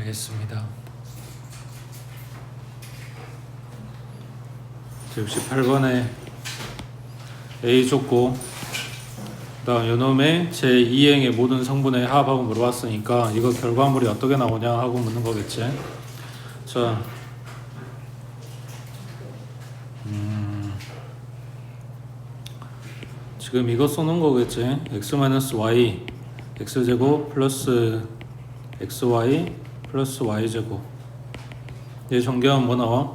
알겠습니다. 68번에 A 줬고 그 다음 요놈의 제2행의 모든 성분의 합하고 물어봤으니까 이거 결과물이 어떻게 나오냐 하고 묻는 거겠지. 자, 지금 이거 써놓은 거겠지. x-y x제곱 플러스 xy 플러스 y제곱. 얘 전개하면 뭐 나와?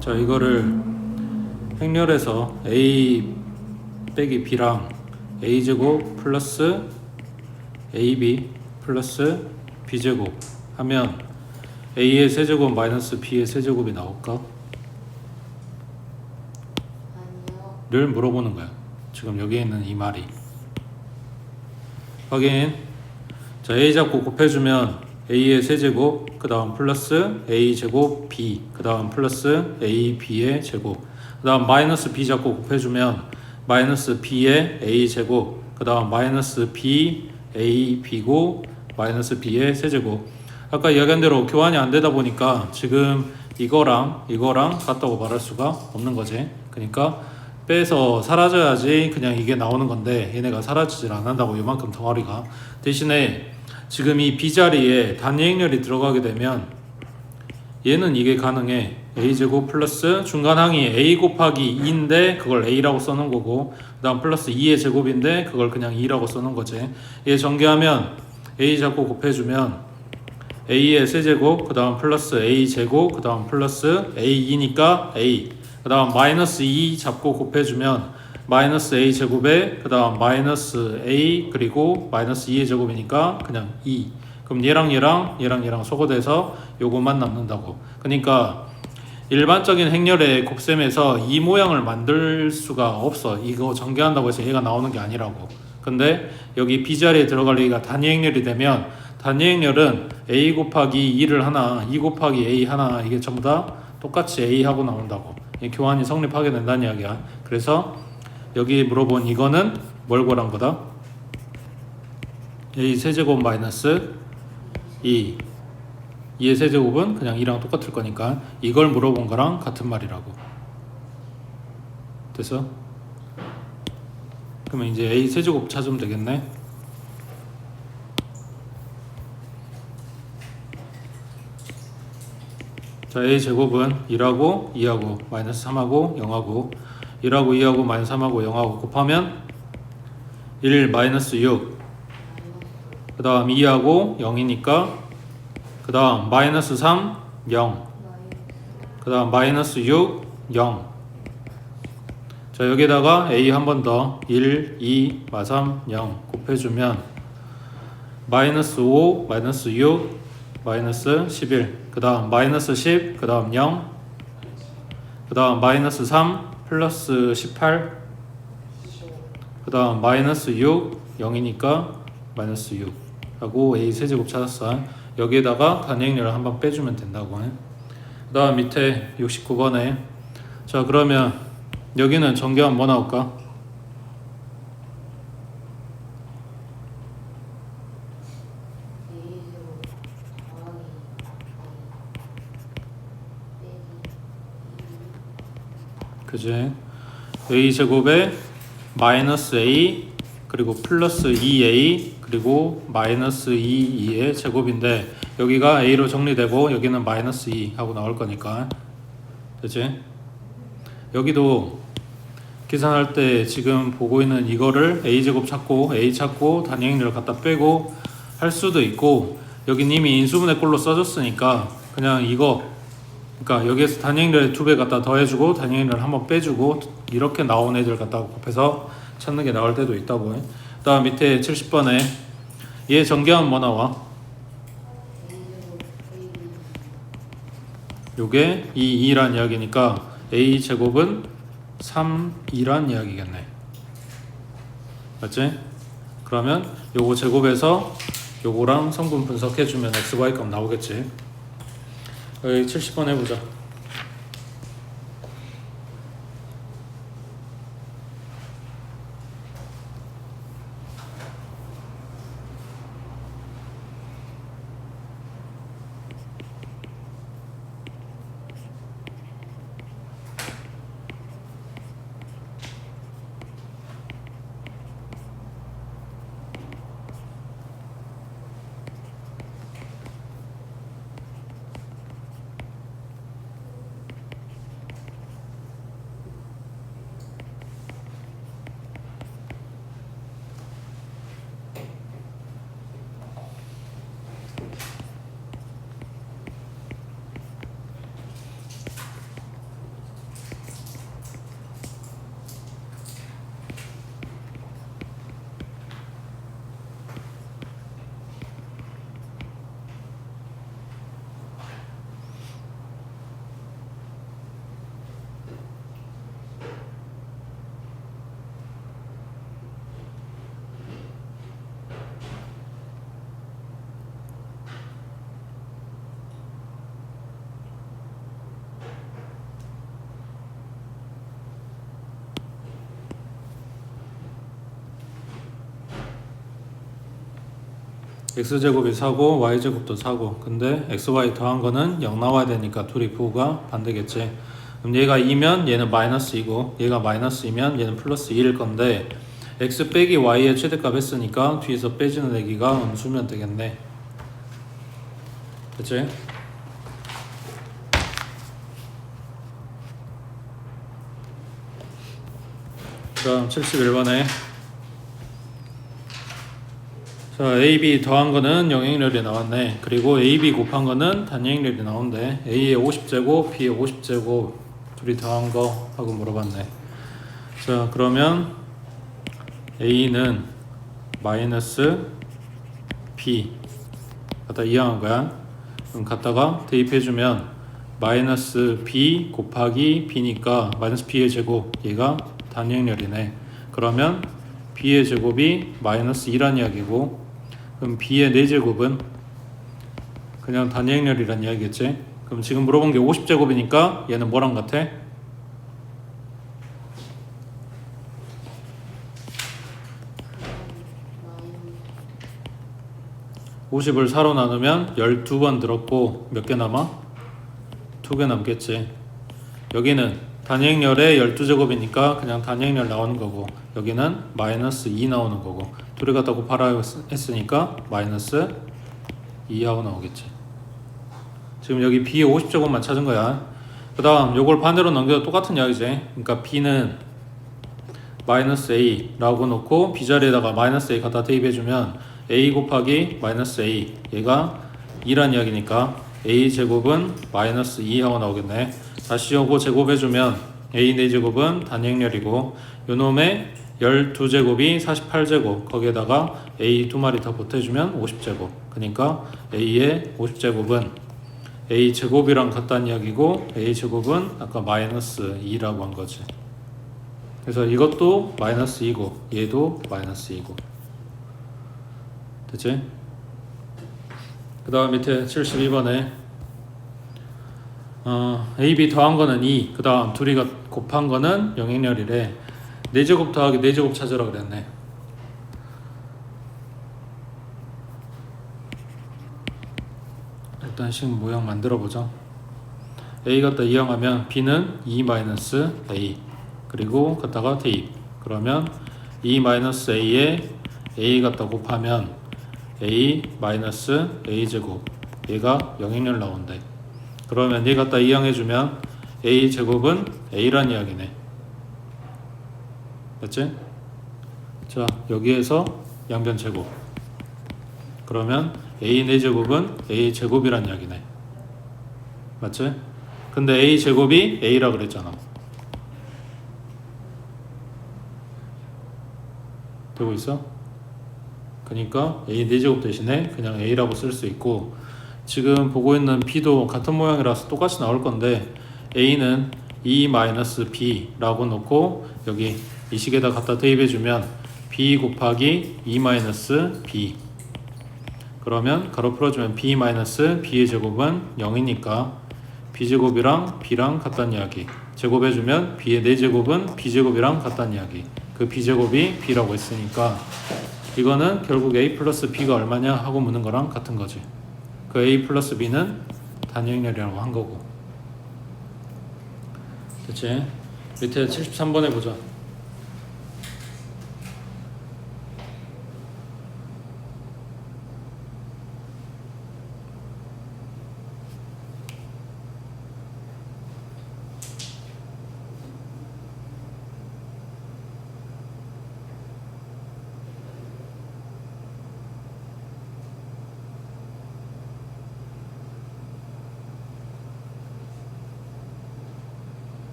자, 이거를 행렬에서 a 빼기 b랑 a제곱 플러스 ab 플러스 b제곱 하면 a의 세제곱 마이너스 b의 세제곱이 나올까? 를 물어보는 거야. 지금 여기에 있는 이 말이. 확인. 자, a 잡고 곱해주면 a의 세제곱 그 다음 플러스 a제곱 b 그 다음 플러스 ab의 제곱 그 다음 마이너스 b 잡고 곱해주면 마이너스 b의 a제곱 그 다음 마이너스 b a b고 마이너스 b의 세제곱. 아까 이야기한 대로 교환이 안 되다 보니까 지금 이거랑 같다고 말할 수가 없는 거지. 그러니까 빼서 사라져야지 그냥 이게 나오는 건데 얘네가 사라지질 않는다고 이만큼 덩어리가. 대신에 지금 이 b자리에 단위 행렬이 들어가게 되면 얘는 이게 가능해. a제곱 플러스 중간항이 a 곱하기 2인데 그걸 a라고 써놓은 거고 그 다음 플러스 2의 제곱인데 그걸 그냥 2라고 써놓은 거지. 얘 전개하면 a 잡고 곱해주면 a의 세제곱 그 다음 플러스 a제곱 그 다음 플러스 a2니까 a 그 다음 마이너스 2 잡고 곱해주면 마이너스 a 제곱에 그 다음 마이너스 a 그리고 마이너스 2의 제곱이니까 그냥 2. 그럼 얘랑 소거돼서 요것만 남는다고. 그러니까 일반적인 행렬의 곱셈에서 이 모양을 만들 수가 없어. 이거 전개한다고 해서 얘가 나오는 게 아니라고. 근데 여기 b자리에 들어갈 얘가 단위 행렬이 되면 단위 행렬은 a 곱하기 2를 하나 2 곱하기 a 하나 이게 전부 다 똑같이 a 하고 나온다고. 교환이 성립하게 된다는 이야기야. 그래서 여기 물어본 이거는 뭘 구한 거다? a 세제곱 마이너스 2 2의 세제곱은 그냥 2랑 똑같을 거니까 이걸 물어본 거랑 같은 말이라고. 됐어? 그러면 이제 a 세제곱 찾으면 되겠네. 자, a 제곱은 1하고 2하고 마이너스 3하고 0하고 1하고 2하고 마이너스 3하고 0하고 곱하면 1 마이너스 6 그 다음 2하고 0이니까 그 다음 마이너스 3 0 그 다음 마이너스 6 0. 자, 여기다가 a 한 번 더 1 2 3 0 곱해주면 마이너스 5 마이너스 6 마이너스 11 그 다음 마이너스 10 그 다음 0 그 다음 마이너스 3 플러스 18 그 다음 마이너스 6 0이니까 마이너스 6 하고 a 세제곱 찾았어. 여기에다가 단위 행렬을 한번 빼주면 된다고. 그 다음 밑에 69번에 자, 그러면 여기는 전개하면 뭐 나올까? 그지? a제곱에 마이너스 a 그리고 플러스 2a 그리고 마이너스 2의 제곱인데 여기가 a로 정리되고 여기는 마이너스 2 하고 나올 거니까. 그치? 여기도 계산할 때 지금 보고 있는 이거를 a제곱 찾고 a 찾고 단위 행렬을 갖다 빼고 할 수도 있고 여긴 이미 인수분해 꼴로 써줬으니까 그냥 이거 그러니까 여기에서 단위 행렬 2배 갖다 더해주고 단위 행렬 한번 빼주고 이렇게 나온 애들 갖다가 곱해서 찾는 게 나올 때도 있다고. 그 다음 밑에 70번에 얘 전개하면 뭐 나와? 요게 2란 이야기니까 a 제곱은 3이란 이야기겠네. 맞지? 그러면 요거 제곱해서 요거랑 성분 분석해주면 xy 값 나오겠지. 여기 70번 해보자. x제곱이 4고 y제곱도 4고 근데 xy 더한 거는 0 나와야 되니까 둘이 부호가 반대겠지. 그럼 얘가 2면 얘는 마이너스 2고 얘가 마이너스 2면 얘는 플러스 2일 건데 x 빼기 y의 최대값 했으니까 뒤에서 빼지는 애기가 음수면 되겠네. 그치? 그럼 71번에 자, AB 더한 거는 영행렬이 나왔네. 그리고 AB 곱한 거는 단영행렬이 나온대. A의 50제곱, B의 50제곱 둘이 더한 거 하고 물어봤네. 자, 그러면 A는 마이너스 B 갖다 이항한 거야. 그럼 갖다가 대입해주면 마이너스 B 곱하기 B니까 마이너스 B의 제곱 얘가 단영행렬이네. 그러면 B의 제곱이 마이너스 2란 이야기고 그럼 B의 4제곱은 그냥 단위행렬이란 이야기겠지. 그럼 지금 물어본 게 50제곱이니까 얘는 뭐랑 같아? (50을 4로) 나누면 12번 들었고 몇 개 남아? 2개 남겠지. 여기는 단위행렬의 12제곱이니까 그냥 단위행렬 나오는 거고 여기는 마이너스 2 나오는 거고 둘이 갖다 곱하라 했으니까 마이너스 2하고 나오겠지. 지금 여기 B의 50제곱만 찾은 거야. 그 다음 요걸 반대로 넘겨도 똑같은 이야기지. 그러니까 B는 마이너스 A라고 놓고 B 자리에다가 마이너스 A 갖다 대입해주면 A 곱하기 마이너스 A 얘가 2란 이야기니까 A 제곱은 마이너스 2하고 나오겠네. 다시 요거 제곱해주면 A 4제곱은 단위행렬이고 요놈의 12제곱이 48제곱 거기에다가 A 2마리 더 보태주면 50제곱 그러니까 A의 50제곱은 A 제곱이랑 같다는 이야기고 A 제곱은 아까 마이너스 2라고 한 거지. 그래서 이것도 마이너스 2고 얘도 마이너스 2고 됐지? 그 다음 밑에 72번에 AB 더한 거는 2 그 다음 둘이 곱한 거는 영행렬이래. 4제곱 더하기 4제곱 찾으라 그랬네. 일단 식 모양 만들어 보자. A 갖다 이항하면 B는 2-A 그리고 갖다가 대입 그러면 2-A에 A 갖다 곱하면 A-A 제곱 얘가 영행렬 나온대. 그러면 얘 갖다 이항해주면 A 제곱은 A란 이야기네. 맞지? 자 여기에서 양변 제곱 그러면 A 4제곱은 A 제곱이란 이야기네. 맞지? 근데 A 제곱이 A라 그랬잖아. 되고 있어? 그러니까 A 4제곱 대신에 그냥 A라고 쓸 수 있고 지금 보고 있는 B도 같은 모양이라서 똑같이 나올 건데 A는 E-B라고 놓고 여기 이 식에다 갖다 대입해주면 B 곱하기 E-B 그러면 가로 풀어주면 B-B의 제곱은 0이니까 B제곱이랑 B랑 같다는 이야기 제곱해주면 B의 4제곱은 B제곱이랑 같다는 이야기 그 B제곱이 B라고 했으니까 이거는 결국 A 플러스 B가 얼마냐 하고 묻는 거랑 같은 거지. 그 A 플러스 B는 단위행렬이라고 한 거고 됐지? 밑에 73번에 보자.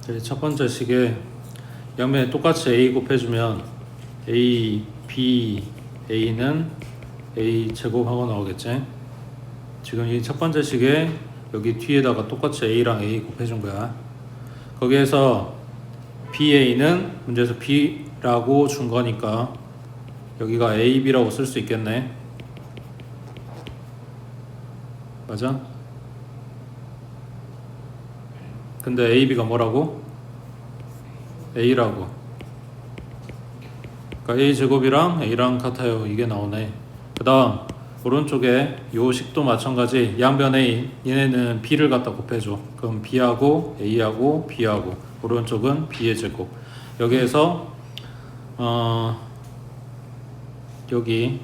첫 번째 식에 양면에 똑같이 a 곱해주면 a, b, a는 a 제곱하고 나오겠지. 지금 이 첫 번째 식에 여기 뒤에다가 똑같이 a랑 a 곱해준 거야. 거기에서 ba는 문제에서 b라고 준 거니까 여기가 a, b라고 쓸 수 있겠네. 맞아? 근데 a, b가 뭐라고? a라고. 그러니까 a 제곱이랑 a랑 같아요. 이게 나오네. 그 다음 오른쪽에 요 식도 마찬가지. 양변 a 얘네는 b를 갖다 곱해줘. 그럼 b하고 a하고 b하고 오른쪽은 b의 제곱. 여기에서 여기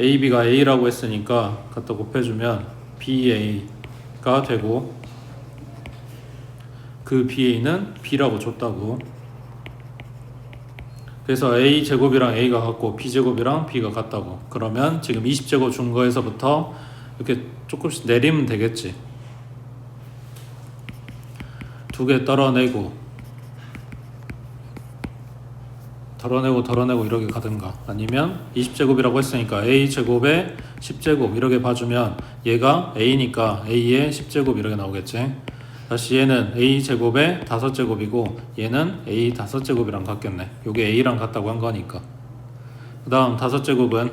a, b가 a라고 했으니까 갖다 곱해주면 ba가 되고 그 ba는 b라고 줬다고. 그래서 a 제곱이랑 a가 같고 b 제곱이랑 b가 같다고. 그러면 지금 20제곱 준 거에서부터 이렇게 조금씩 내리면 되겠지. 두 개 덜어내고 이렇게 가든가, 아니면 20제곱이라고 했으니까 a 제곱에 10제곱 이렇게 봐주면 얘가 a니까 a의 10제곱 이렇게 나오겠지. 다시 얘는 a 제곱에 5제곱이고 얘는 a 5제곱이랑 같겠네. 요게 a랑 같다고 한 거니까. 그 다음 5제곱은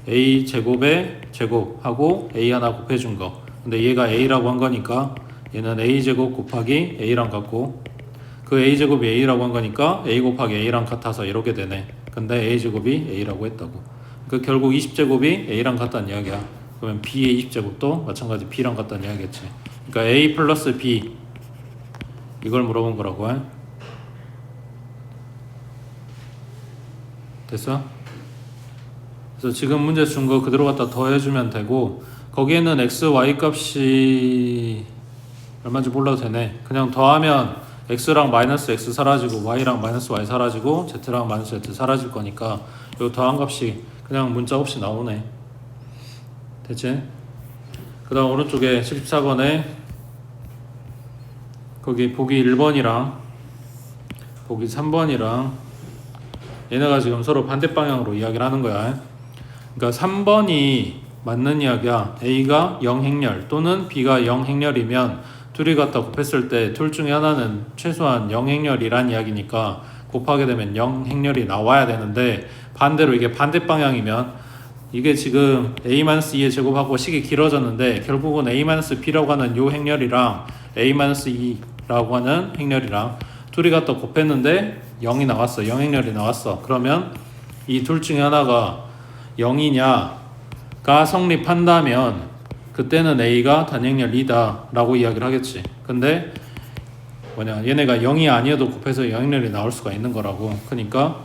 a 제곱에 제곱하고 a 하나 곱해준 거. 근데 얘가 a라고 한 거니까 얘는 a 제곱 곱하기 a랑 같고, 그 a 제곱이 a라고 한 거니까 a 곱하기 a랑 같아서 이렇게 되네. 근데 a 제곱이 a라고 했다고. 그 결국 20제곱이 a랑 같다는 이야기야. 그러면 b의 20제곱도 마찬가지 b랑 같다는 이야기겠지. 그러니까 a 플러스 b 이걸 물어본 거라고 해. 됐어? 그래서 지금 문제 준 거 그대로 갖다 더해주면 되고, 거기에는 x, y 값이 얼마인지 몰라도 되네. 그냥 더하면 x랑 마이너스 x 사라지고 y랑 마이너스 y 사라지고 z랑 마이너스 z 사라질 거니까 요 더한 값이 그냥 문자 없이 나오네. 됐지? 그 다음 오른쪽에 74번에 거기 보기 1번이랑 보기 3번이랑 얘네가 지금 서로 반대 방향으로 이야기를 하는 거야. 그러니까 3번이 맞는 이야기야. A가 0행렬 또는 B가 0행렬이면 둘이 갖다 곱했을 때 둘 중에 하나는 최소한 0행렬이란 이야기니까 곱하게 되면 0행렬이 나와야 되는데, 반대로 이게 반대 방향이면 이게 지금 a-2의 제곱하고 식이 길어졌는데 결국은 a-b라고 하는 요 행렬이랑 a-2라고 하는 행렬이랑 둘이 갖다 곱했는데 0이 나왔어. 0행렬이 나왔어. 그러면 이 둘 중에 하나가 0이냐가 성립한다면 그때는 a가 단행렬이다 라고 이야기를 하겠지. 근데 뭐냐, 얘네가 0이 아니어도 곱해서 0행렬이 나올 수가 있는 거라고. 그러니까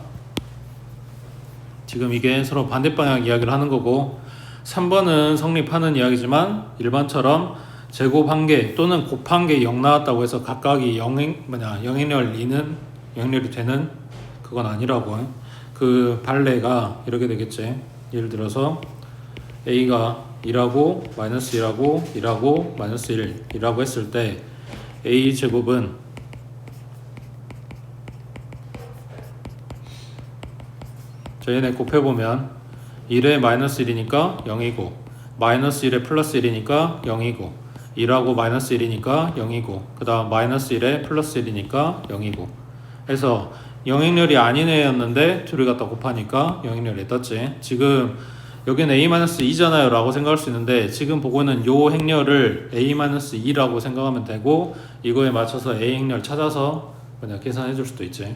지금 이게 서로 반대 방향 이야기를 하는 거고, 3번은 성립하는 이야기지만 일반처럼 제곱한 개 또는 곱한 개 0 나왔다고 해서 각각이 0행렬이는 0행렬이 되는 그건 아니라고. 그 발레가 이렇게 되겠지. 예를 들어서 a가 1하고 마이너스 1하고 1하고 마이너스 1이라고 했을 때 a 제곱은 얘네 곱해보면 1에 마이너스 1이니까 0이고 마이너스 1에 플러스 1이니까 0이고 1하고 마이너스 1이니까 0이고 그 다음 마이너스 1에 플러스 1이니까 0이고 해서 0행렬이 아닌 애였는데 둘이 갖다 곱하니까 0행렬이 떴지. 지금 여기는 a-2잖아요 라고 생각할 수 있는데 지금 보고 있는 요 행렬을 a-2라고 생각하면 되고, 이거에 맞춰서 a 행렬 찾아서 그냥 계산해 줄 수도 있지.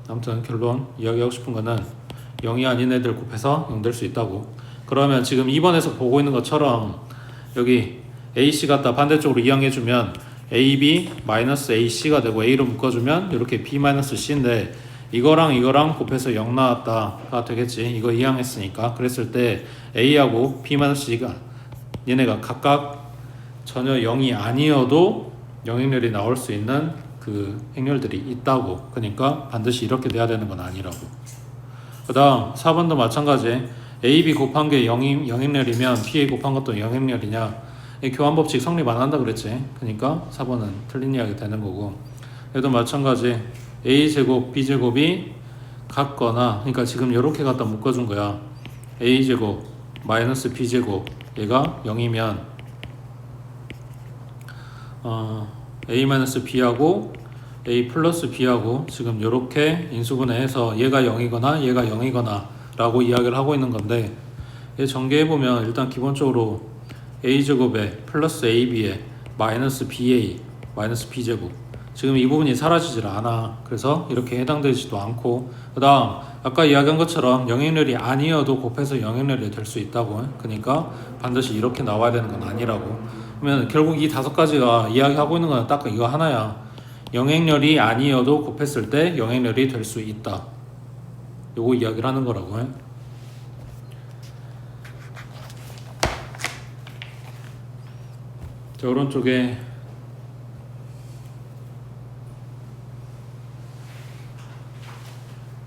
아무튼 결론 이야기하고 싶은 거는 0이 아닌 애들 곱해서 0 될 수 있다고. 그러면 지금 2번에서 보고 있는 것처럼 여기 AC 갖다 반대쪽으로 이항해주면 AB 마이너스 AC가 되고 A로 묶어주면 이렇게 B 마이너스 C인데 이거랑 곱해서 0 나왔다가 되겠지. 이거 이항했으니까. 그랬을 때 A하고 B 마이너스 C가 얘네가 각각 전혀 0이 아니어도 0행렬이 나올 수 있는 그 행렬들이 있다고. 그러니까 반드시 이렇게 돼야 되는 건 아니라고. 그 다음 4번도 마찬가지. AB 곱한 게 0행렬이면 BA 곱한 것도 0행렬이냐. 이 교환법칙 성립 안 한다 그랬지. 그러니까 4번은 틀린 이야기 되는 거고, 얘도 마찬가지 a제곱 b제곱이 같거나, 그러니까 지금 이렇게 갖다 묶어준 거야. a제곱 마이너스 b제곱 얘가 0이면 a-b하고 a 플러스 b하고 지금 이렇게 인수분해해서 얘가 0이거나 얘가 0이거나 라고 이야기를 하고 있는 건데, 얘 전개해보면 일단 기본적으로 a제곱에 플러스 ab에 마이너스 ba 마이너스 b제곱, 지금 이 부분이 사라지질 않아. 그래서 이렇게 해당되지도 않고, 그 다음 아까 이야기한 것처럼 영행렬이 아니어도 곱해서 영행렬이 될 수 있다고. 그러니까 반드시 이렇게 나와야 되는 건 아니라고. 그러면 결국 이 5가지가 이야기하고 있는 건 딱 이거 하나야. 영행렬이 아니어도 곱했을 때 영행렬이 될 수 있다. 요거 이야기를 하는 거라고. 자, 오른쪽에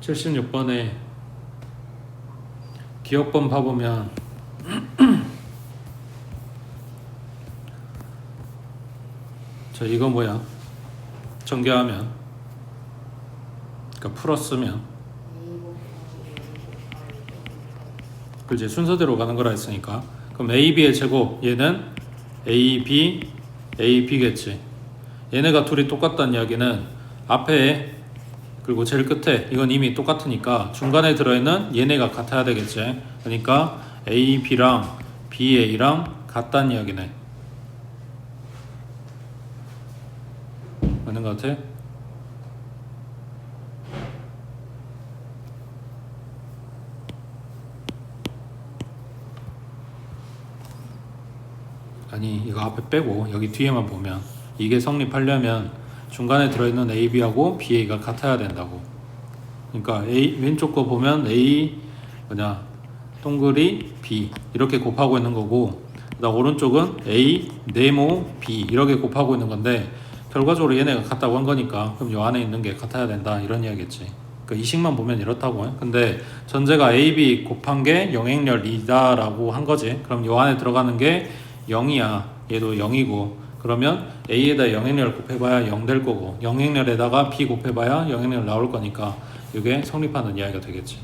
(76번에) 기억번 봐보면 자, 이거 뭐야? 전개하면, 그러니까 풀었으면, 그지? 순서대로 가는 거라 했으니까. 그럼 AB의 제곱, 얘는 AB, AB겠지. 얘네가 둘이 똑같다는 이야기는 앞에 그리고 제일 끝에 이건 이미 똑같으니까 중간에 들어있는 얘네가 같아야 되겠지. 그러니까 AB랑 BA랑 같다는 이야기네. 맞는 것 같아? 아니, 이거 앞에 빼고 여기 뒤에만 보면 이게 성립하려면 중간에 들어있는 AB하고 BA가 같아야 된다고. 그러니까 왼쪽 거 보면 A 동그리 B 이렇게 곱하고 있는 거고, 그다음 오른쪽은 A 네모 B 이렇게 곱하고 있는 건데, 결과적으로 얘네가 같다고 한 거니까 그럼 요 안에 있는 게 같아야 된다 이런 이야기겠지. 그러니까 이 식만 보면 이렇다고. 근데 전제가 AB 곱한 게 영행렬이다 라고 한 거지. 그럼 요 안에 들어가는 게 0이야. 얘도 0이고, 그러면 A에다 영행렬 곱해봐야 0 될 거고, 영행렬에다가 B 곱해봐야 영행렬 나올 거니까 이게 성립하는 이야기가 되겠지.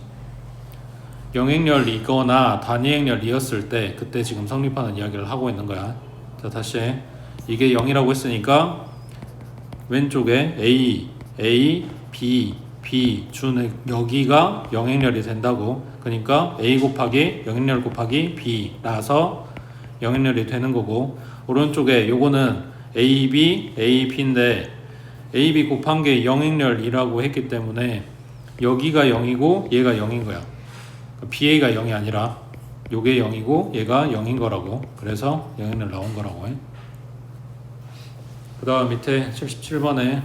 영행렬이거나 단위행렬이었을 때 그때 지금 성립하는 이야기를 하고 있는 거야. 자, 다시 이게 0이라고 했으니까 왼쪽에 A, B, B 준 여기가 영행렬이 된다고. 그러니까 A 곱하기 영행렬 곱하기 B라서 영행렬이 되는 거고, 오른쪽에 요거는 AB, AB인데 AB 곱한 게 영행렬이라고 했기 때문에 여기가 0이고 얘가 0인 거야. BA가 0이 아니라 요게 0이고 얘가 0인 거라고. 그래서 영행렬 나온 거라고. 그 다음 밑에 77번에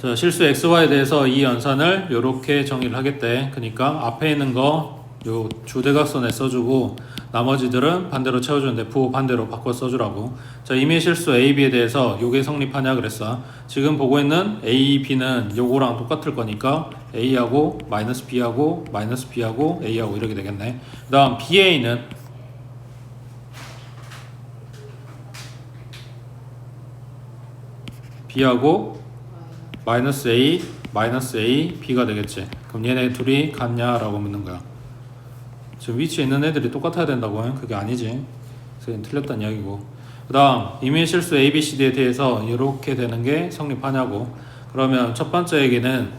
자, 실수 XY에 대해서 이 연산을 이렇게 정의를 하겠대. 그러니까 앞에 있는 거 요 주대각선에 써주고 나머지들은 반대로 채워주는데 부호 반대로 바꿔 써주라고. 자, 임의 실수 AB에 대해서 요게 성립하냐 그랬어. 지금 보고 있는 A, B는 요거랑 똑같을 거니까 A하고 마이너스 B하고 마이너스 B하고 A하고 이렇게 되겠네. 그 다음 BA는 B하고 마이너스 A, 마이너스 A, B가 되겠지. 그럼 얘네 둘이 같냐라고 묻는 거야. 지금 위치에 있는 애들이 똑같아야 된다고. 그게 아니지. 그래서 틀렸다는 이야기고. 그 다음 임의 실수 ABCD에 대해서 이렇게 되는 게 성립하냐고. 그러면 첫 번째 얘기는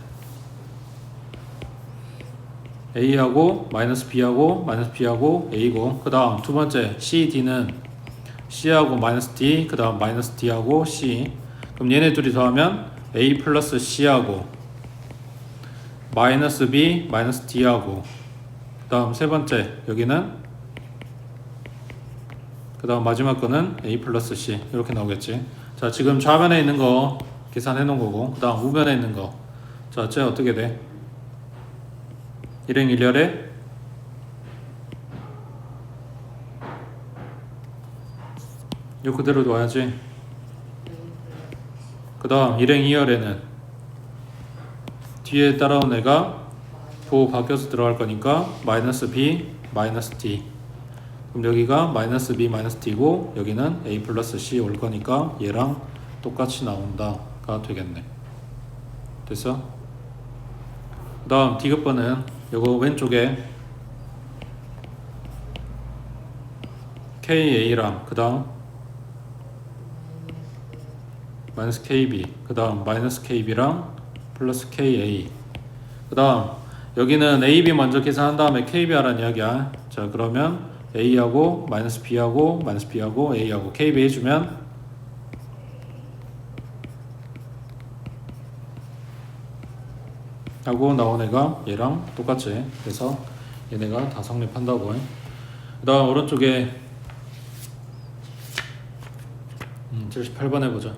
A하고 마이너스 B하고 마이너스 B하고 A고, 그 다음 두 번째 CD는 C하고 마이너스 D, 그 다음 마이너스 D하고 C. 그럼 얘네 둘이 더하면 A 플러스 C하고 마이너스 B 마이너스 D하고, 그 다음 세 번째 여기는, 그 다음 마지막 거는 A 플러스 C 이렇게 나오겠지. 자, 지금 좌변에 있는 거 계산해 놓은 거고, 그 다음 우변에 있는 거, 자, 쟤 어떻게 돼? 일행 일렬에 요 그대로 둬야지. 그 다음 일행 2열에는 뒤에 따라온 애가 부호 바뀌어서 들어갈 거니까 마이너스 B, 마이너스 D. 그럼 여기가 마이너스 b 마이너스 t고 여기는 a 플러스 c 올 거니까 얘랑 똑같이 나온다가 되겠네. 됐어? 그 다음 디귿번은 요거 왼쪽에 KA랑 그 다음 마이너스 KB 그 다음 마이너스 KB랑 플러스 KA 그 다음 여기는 AB 먼저 계산한 다음에 KB 하라는 이야기야. 자 그러면 A하고 마이너스 B하고 마이너스 B하고 A하고 KB 해주면 하고 나온 애가 얘랑 똑같지. 그래서 얘네가 다 성립한다고 해. 그 다음 오른쪽에 78번 해보자.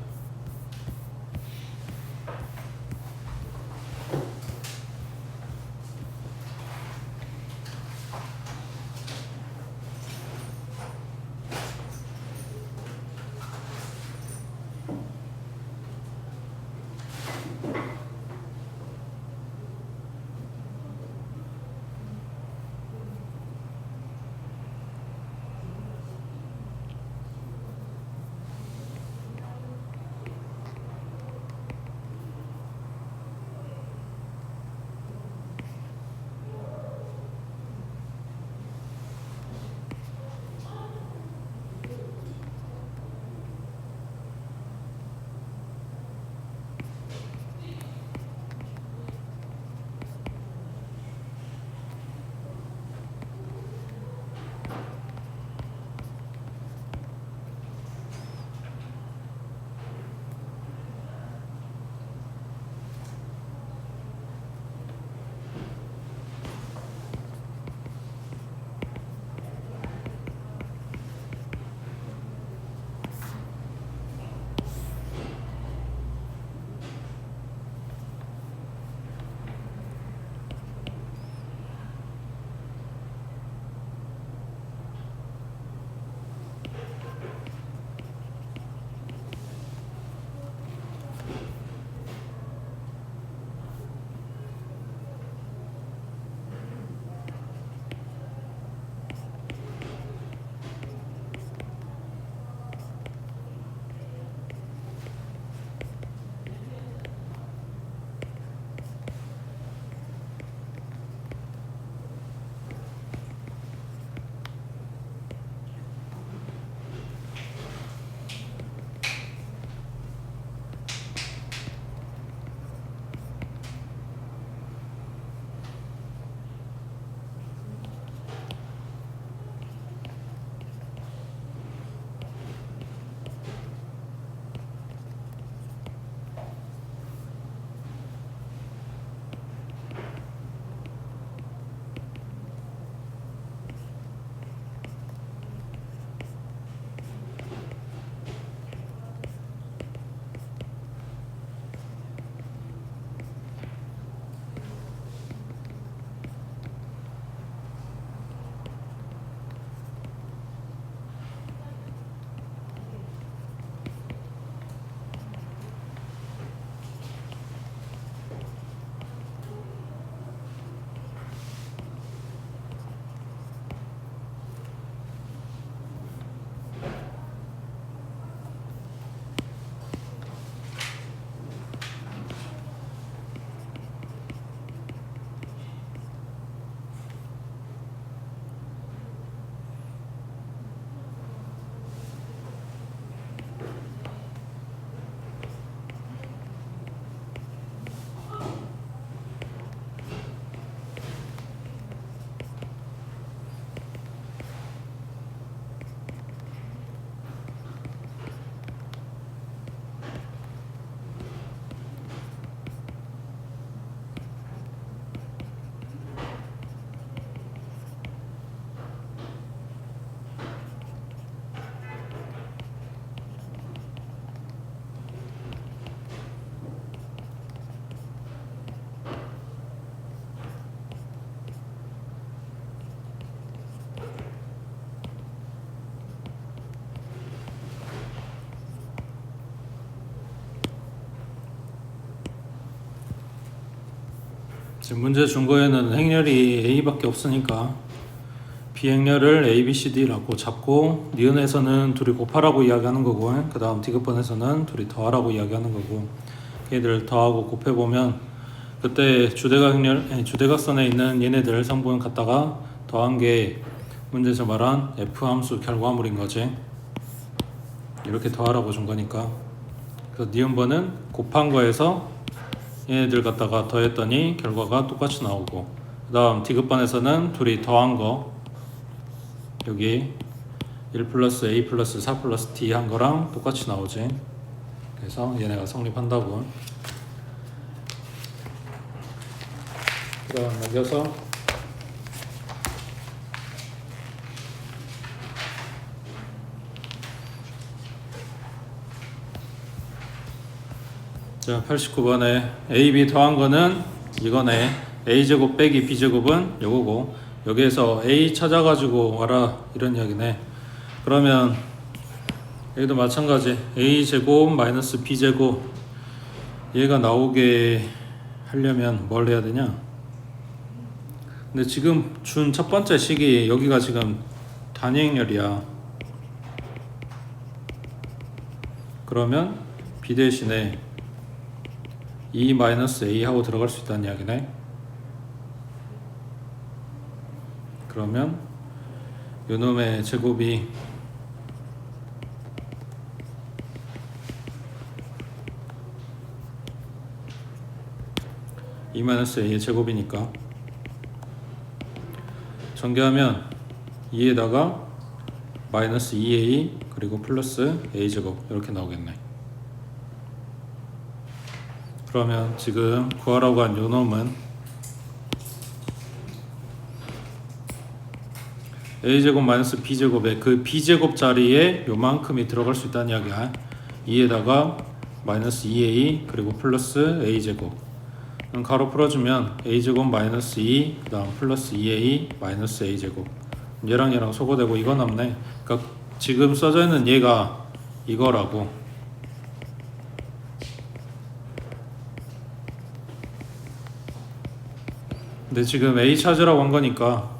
지금 문제 준 거에는 행렬이 A밖에 없으니까 비행렬을 A, B, C, D라고 잡고 니은에서는 둘이 곱하라고 이야기하는 거고 그 다음 디귿번에서는 둘이 더하라고 이야기하는 거고 얘들 더하고 곱해보면 그때 주대각선에 있는 얘네들 성분 갖다가 더한 게 문제에서 말한 F 함수 결과물인 거지. 이렇게 더하라고 준 거니까. 그래서 니은번은 곱한 거에서 얘네들 갖다가 더했더니 결과가 똑같이 나오고 그 다음 디귿번에서는 둘이 더한 거 여기 1 플러스 A 플러스 4 플러스 D 한 거랑 똑같이 나오지. 그래서 얘네가 성립한다고. 그 다음 넘겨서 자 89번에 A, B 더한 거는 이거네. A제곱 빼기 B제곱은 요거고 여기에서 A 찾아가지고 와라 이런 이야기네. 그러면 여기도 마찬가지 A제곱 마이너스 B제곱 얘가 나오게 하려면 뭘 해야 되냐. 근데 지금 준 첫 번째 식이 여기가 지금 단위행렬이야. 그러면 B 대신에 E-A 하고 들어갈 수 있다는 이야기네. 그러면 요놈의 제곱이 E-A의 제곱이니까 전개하면 2에다가 마이너스 2A 그리고 플러스 A제곱 이렇게 나오겠네. 그러면 지금 구하라고 한 요놈은 A제곱 마이너스 B제곱에 그 B제곱 자리에 요만큼이 들어갈 수 있다는 이야기야. 2에다가 마이너스 2A 그리고 플러스 A제곱 가로 풀어주면 A제곱 마이너스 2 그 다음 플러스 2A 마이너스 A제곱 얘랑 얘랑 소거되고 이거 남네. 그러니까 지금 써져 있는 얘가 이거라고. 근데 지금 A 찾으라고 한 거니까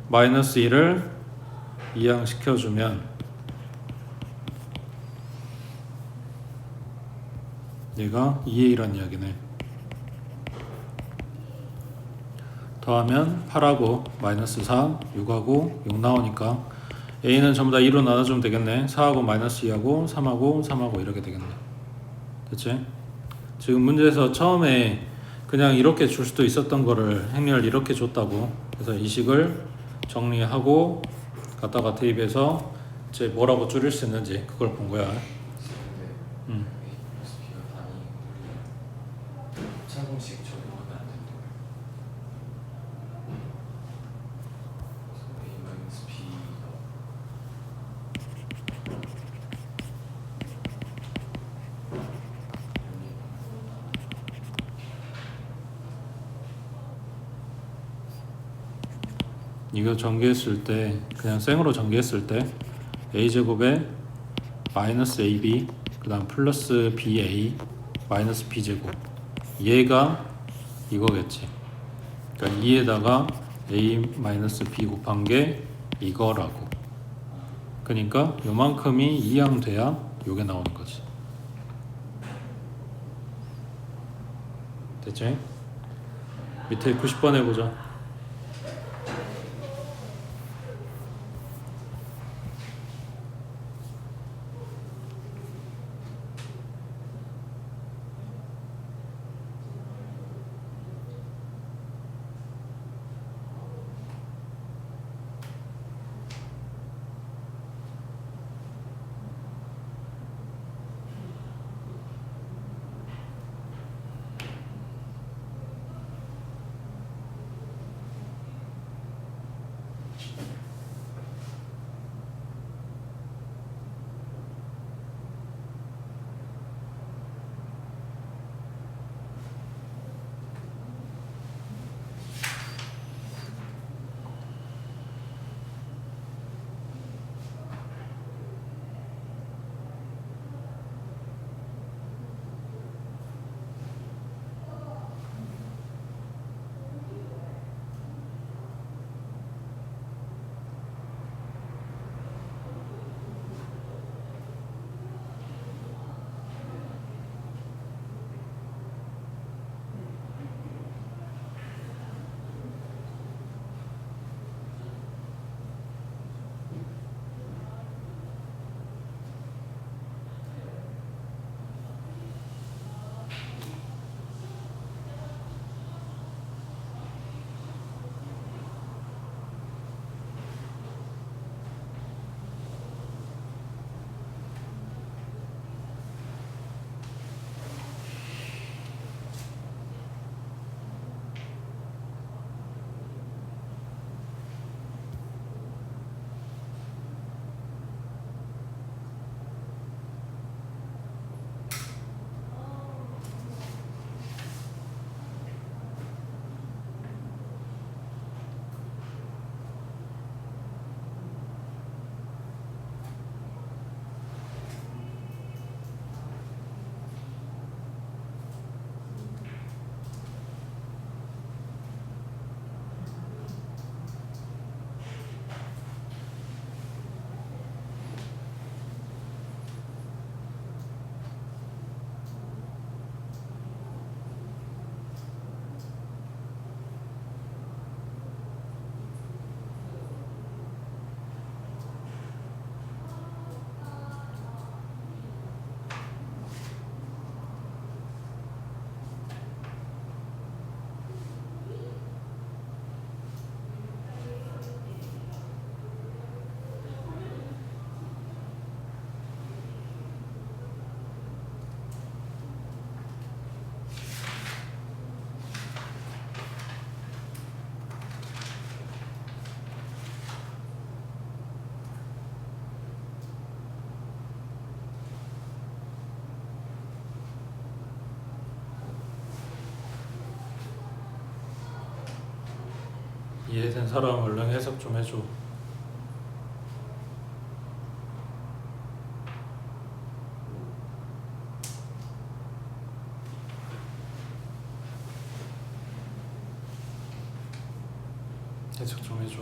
마이너스 1을 이항시켜주면 얘가 2A란 이야기네. 더하면 8하고 마이너스 3, 6하고 6 나오니까 A는 전부 다 2로 나눠주면 되겠네. 4하고 마이너스 2하고 3하고 3하고 이렇게 되겠네. 됐지? 지금 문제에서 처음에 그냥 이렇게 줄 수도 있었던 거를 행렬 이렇게 줬다고. 그래서 이 식을 정리하고 갖다가 대입해서 이제 뭐라고 줄일 수 있는지 그걸 본 거야. 차공식 적용하면 안 되는 거예요. A-B가 이거 전개했을 때 그냥 생으로 전개했을 때 A제곱에 마이너스 AB 그 다음 플러스 BA 마이너스 B제곱 얘가 이거겠지. 그러니까 2에다가 A 마이너스 B 곱한 게 이거라고. 그러니까 요만큼이 이항돼야 요게 나오는 거지. 됐지? 밑에 90번 해보자. 이해된 사람 얼른 해석 좀 해줘. 해석 좀 해줘.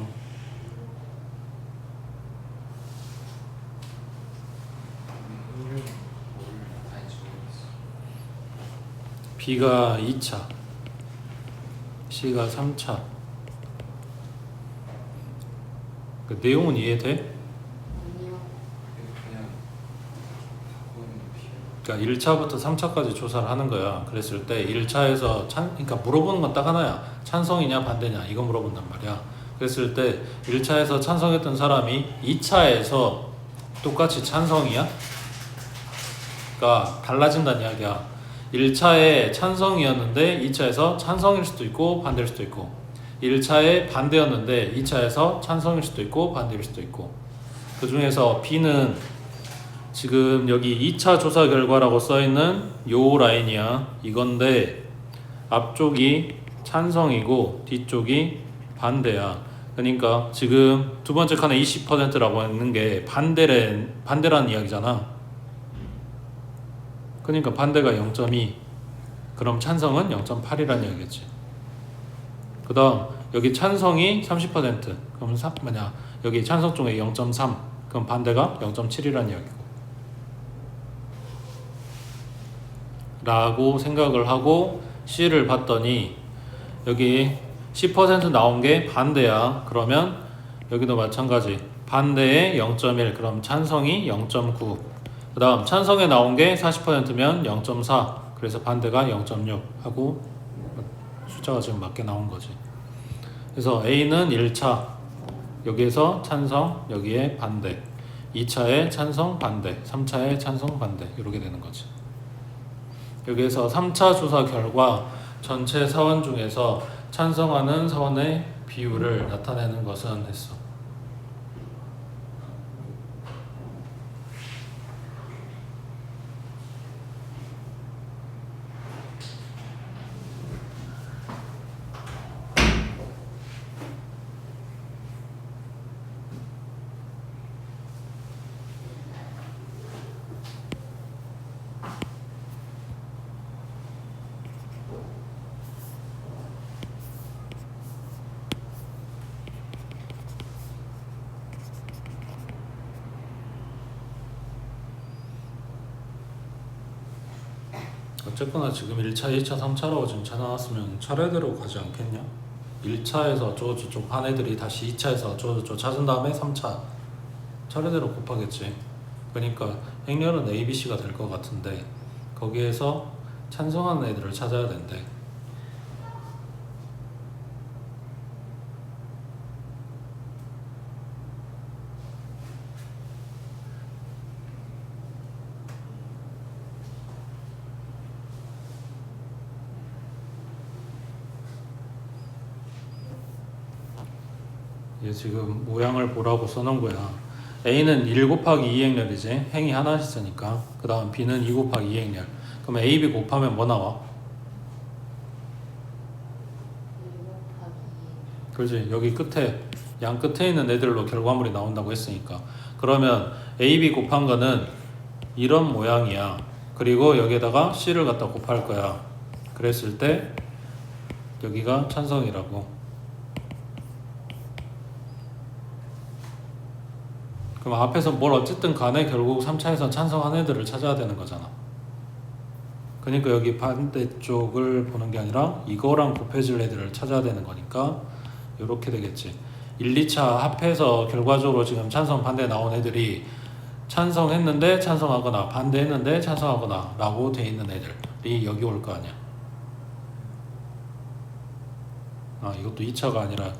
확률은 뭘 나타낸지 모르겠어. B가 2차, C가 3차. 그 내용은 이해돼? 아니요. 그냥 바꾸는 비율. 그러니까 1차부터 3차까지 조사를 하는 거야. 그랬을 때 1차에서 그러니까 물어보는 건 딱 하나야. 찬성이냐 반대냐 이거 물어본단 말이야. 그랬을 때 1차에서 찬성했던 사람이 2차에서 똑같이 찬성이야? 그러니까 달라진다는 이야기야. 1차에 찬성이었는데 2차에서 찬성일 수도 있고 반대일 수도 있고, 1차에 반대였는데 2차에서 찬성일 수도 있고 반대일 수도 있고. 그 중에서 B는 지금 여기 2차 조사 결과라고 써있는 요 라인이야. 이건데 앞쪽이 찬성이고 뒤쪽이 반대야. 그러니까 지금 두 번째 칸에 20%라고 했는 게 반대라는 이야기잖아. 그러니까 반대가 0.2, 그럼 찬성은 0.8이라는 이야기겠지. 그 다음 여기 찬성이 30%, 그럼 여기 찬성 중에 0.3, 그럼 반대가 0.7이라는 이야기고 라고 생각을 하고 C를 봤더니 여기 10% 나온 게 반대야. 그러면 여기도 마찬가지, 반대에 0.1, 그럼 찬성이 0.9. 그 다음 찬성에 나온 게 40%면 0.4, 그래서 반대가 0.6 하고 숫자가 지금 맞게 나온 거지. 그래서 A는 1차 여기에서 찬성, 여기에 반대, 2차에 찬성 반대, 3차에 찬성 반대, 이렇게 되는 거지. 여기에서 3차 조사 결과 전체 사원 중에서 찬성하는 사원의 비율을 나타내는 것은 했어. 어쨌거나 지금 1차, 2차, 3차라고 지금 찾아놨으면 차례대로 가지 않겠냐? 1차에서 저쪽 한 애들이 다시 2차에서 저 찾은 다음에 3차 차례대로 곱하겠지. 그러니까 행렬은 A, B, C가 될 것 같은데 거기에서 찬성하는 애들을 찾아야 된대. 얘 지금 모양을 보라고 써놓은 거야. A는 1 곱하기 2행렬이지. 행이 하나 있으니까. 그 다음 B는 2 곱하기 2행렬. 그러면 A, B 곱하면 뭐 나와? 1 곱하기 그렇지. 여기 끝에 양 끝에 있는 애들로 결과물이 나온다고 했으니까. 그러면 A, B 곱한 거는 이런 모양이야. 그리고 여기에다가 C를 갖다 곱할 거야. 그랬을 때 여기가 찬성이라고. 그럼 앞에서 뭘 어쨌든 간에 결국 3차에서 찬성한 애들을 찾아야 되는 거잖아. 그러니까 여기 반대쪽을 보는 게 아니라 이거랑 곱해질 애들을 찾아야 되는 거니까 이렇게 되겠지. 1, 2차 합해서 결과적으로 지금 찬성 반대 나온 애들이 찬성했는데 찬성하거나 반대했는데 찬성하거나 라고 돼 있는 애들이 여기 올 거 아니야. 아, 이것도 2차가 아니라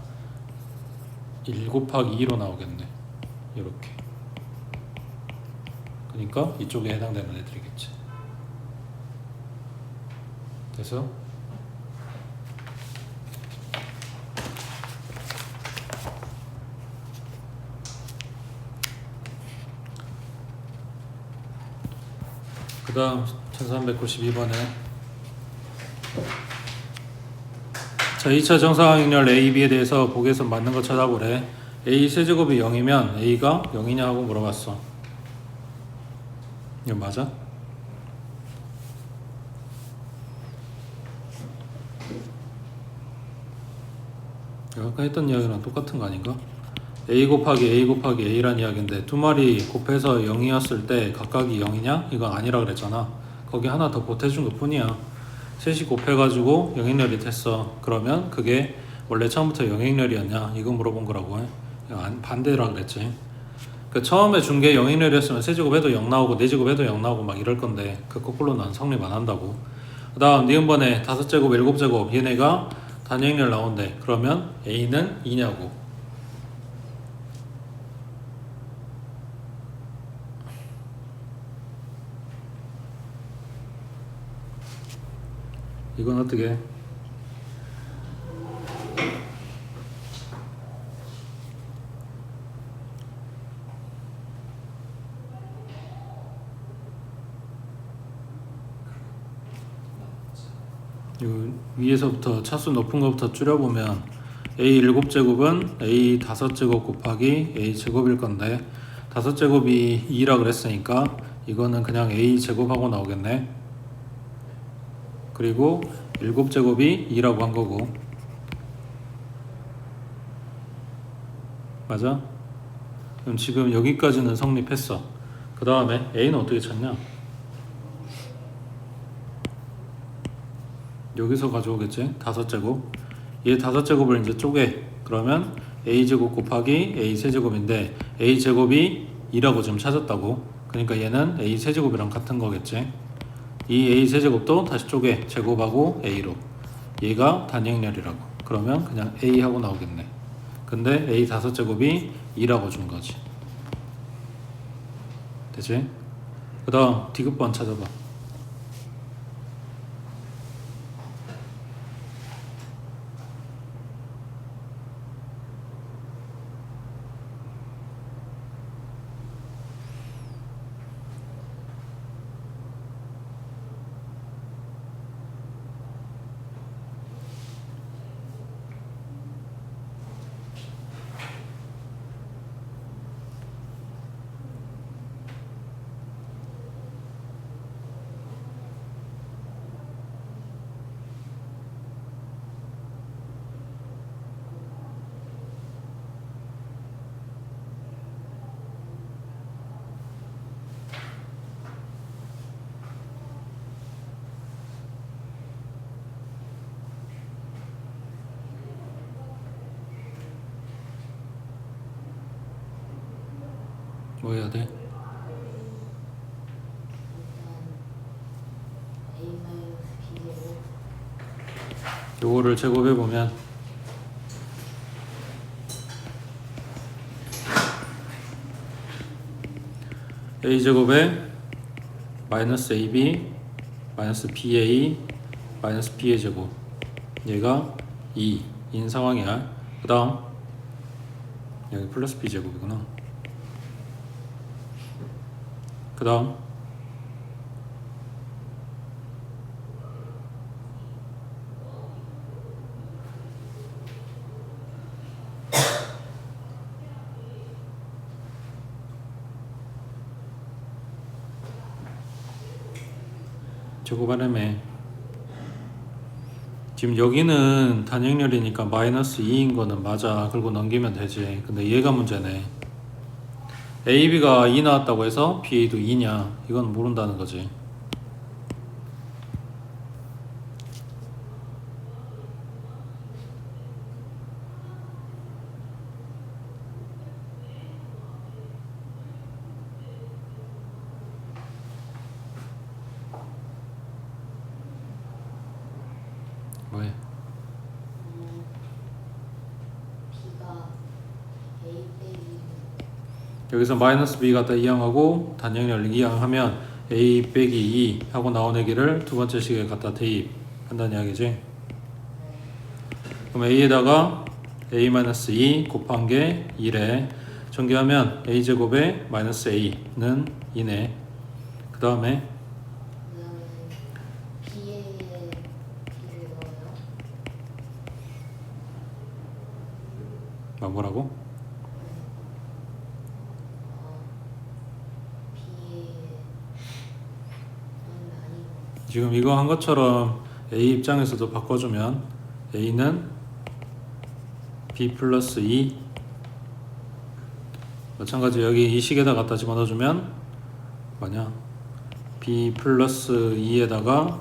1 곱하기 2로 나오겠네. 이렇게. 그러니까 이쪽에 해당되는 애들이겠지. 그래서 그 다음 1392번에 자, 2차 정사각형렬 A, B에 대해서 보기에서 맞는 거 찾아보래. A 세제곱이 0이면 A가 0이냐 하고 물어봤어. 이거 맞아? 아까 했던 이야기랑 똑같은 거 아닌가? A 곱하기 A 곱하기 A란 이야기인데 두 마리 곱해서 0이었을 때 각각이 0이냐? 이건 아니라 그랬잖아. 거기 하나 더 보태준 것 뿐이야. 셋이 곱해가지고 영행렬이 됐어. 그러면 그게 원래 처음부터 영행렬이었냐? 이거 물어본 거라고 해. 반대라 그랬지. 그 처음에 준 게 영행렬이었으면 세제곱해도 0 나오고 네제곱해도 0 나오고 막 이럴 건데 그 거꾸로 난 성립 안 한다고. 그 다음 니은번에 5제곱 7제곱 얘네가 단영렬 나온대. 그러면 A는 2냐고. 이건 어떻게 해? 위에서부터 차수 높은 것부터 줄여보면 A 7제곱은 A 5제곱 곱하기 A 제곱일 건데 5제곱이 2라 그랬으니까 이거는 그냥 A 제곱하고 나오겠네. 그리고 7제곱이 2라고 한 거고. 맞아? 그럼 지금 여기까지는 성립했어. 그 다음에 A는 어떻게 찾냐? 여기서 가져오겠지? 5제곱. 얘 5제곱을 이제 쪼개. 그러면 A제곱 곱하기 A 세제곱인데 A 제곱이 2라고 지금 찾았다고. 그러니까 얘는 A 세제곱이랑 같은 거겠지. 이 A 세제곱도 다시 쪼개. 제곱하고 A로. 얘가 단영렬이라고. 그러면 그냥 A 하고 나오겠네. 근데 A 5제곱이 2라고 준 거지. 되지? 그 다음 디귿번 찾아봐. 뭐 해야 돼? 요거를 제곱해보면 A제곱에 마이너스 AB 마이너스 BA 마이너스 B의 제곱 얘가 2인 상황이야. 그 다음 여기 플러스 B제곱이구나. 그 다음 제곱하려면 지금 여기는 단영렬이니까 마이너스 2인 거는 맞아. 그리고 넘기면 되지. 근데 얘가 문제네. AB가 2 나왔다고 해서 BA도 2냐? 이건 모른다는 거지. 뭐해? B가 A 빼기 여기서 마이너스 B 갖다 이항하고 단영렬 이항하면 A 빼기 2 하고 나온 얘기를 두 번째 식에 갖다 대입한다는 이야기지. 그럼 A에다가 A-2 곱한 게 2래. 전개하면 A제곱에 마이너스 A는 2네. 그 다음에 그다음에 B에 B를 넣어요. 뭐라고? B의 아니고 지금 이거 한 것처럼 A 입장에서도 바꿔주면 A는 B 플러스 2 마찬가지 여기 이 식에다 갖다 집어넣어주면 뭐냐 B 플러스 2에다가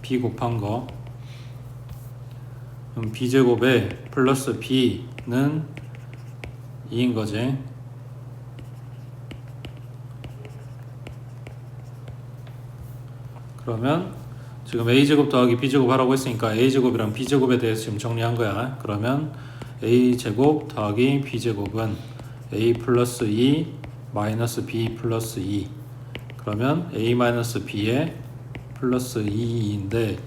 B 곱한 거 그럼 B제곱에 플러스 B는 2인 거지. 그러면 지금 A제곱 더하기 B제곱 하라고 했으니까 A제곱이랑 B제곱에 대해서 지금 정리한 거야. 그러면 A제곱 더하기 B제곱은 A 플러스 2 마이너스 B 플러스 2 그러면 A 마이너스 B에 플러스 2인데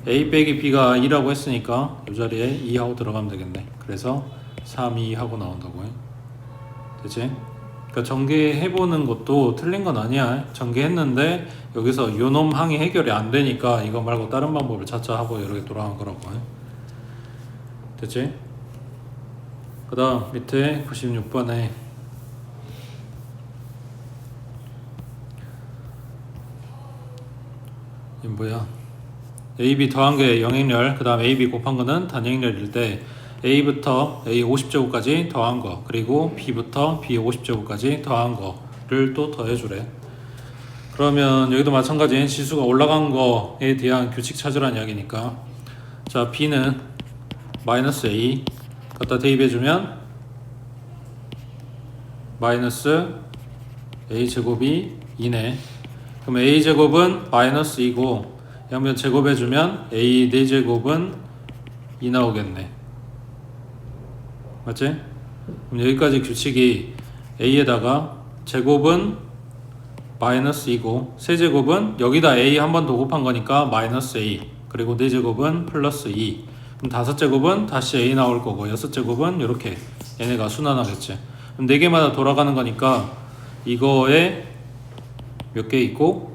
A 빼기 B가 2라고 했으니까 이 자리에 2하고 들어가면 되겠네. 그래서 3, 2 하고 나온다고요. 되지? 그러니까 전개해보는 것도 틀린 건 아니야. 전개했는데 여기서 요놈 항이 해결이 안 되니까 이거 말고 다른 방법을 찾자 하고 이렇게 돌아간 거라고. 됐지? 그 다음 밑에 96번에 이 뭐야? AB 더한 게 영행렬, 그 다음 AB 곱한 거는 단행렬일 때 A부터 A 50제곱까지 더한 거, 그리고 B부터 B 50제곱까지 더한 거를 또 더해주래. 그러면 여기도 마찬가지 지수가 올라간 거에 대한 규칙 찾으라는 이야기니까 자 B는 마이너스 A 갖다 대입해주면 마이너스 A 제곱이 2네. 그럼 A 제곱은 마이너스 2고 양변 제곱해주면 A 4제곱은 2 나오겠네. 맞지? 그럼 여기까지 규칙이 A에다가 제곱은 마이너스 2고 세제곱은 여기다 A 한 번 더 곱한 거니까 마이너스 A 그리고 4제곱은 플러스 2 그럼 5제곱은 다시 A 나올 거고 6제곱은 이렇게 얘네가 순환하겠지. 그럼 4개마다 돌아가는 거니까 이거에 몇 개 있고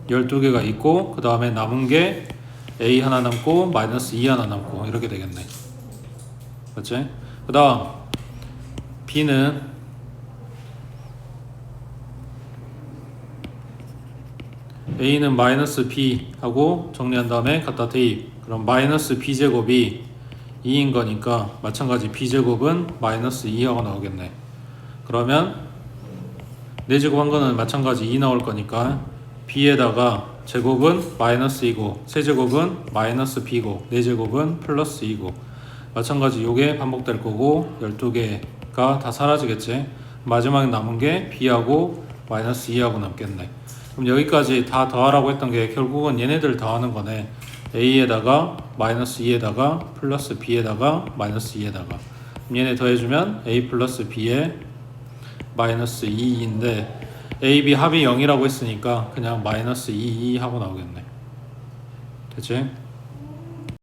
12개가 있고 그 다음에 남은 게 A 하나 남고 마이너스 2 하나 남고 이렇게 되겠네. 맞지? 그 다음 B는 A는 마이너스 B 하고 정리한 다음에 갖다 대입. 그럼 마이너스 B제곱이 2인 거니까 마찬가지 B제곱은 마이너스 2하고 나오겠네. 그러면 4제곱 한 거는 마찬가지 2 나올 거니까 B에다가 제곱은 마이너스 2고 세제곱은 마이너스 B고 4제곱은 플러스 2고 마찬가지 요게 반복될 거고 12개가 다 사라지겠지. 마지막에 남은 게 B하고 마이너스 2하고 남겠네. 그럼 여기까지 다 더하라고 했던 게 결국은 얘네들 더하는 거네. A에다가 마이너스 2에다가 플러스 B에다가 마이너스 2에다가 그럼 얘네 더해주면 A 플러스 B에 마이너스 2인데 A, B 합이 0이라고 했으니까 그냥 마이너스 2, 2 하고 나오겠네. 됐지?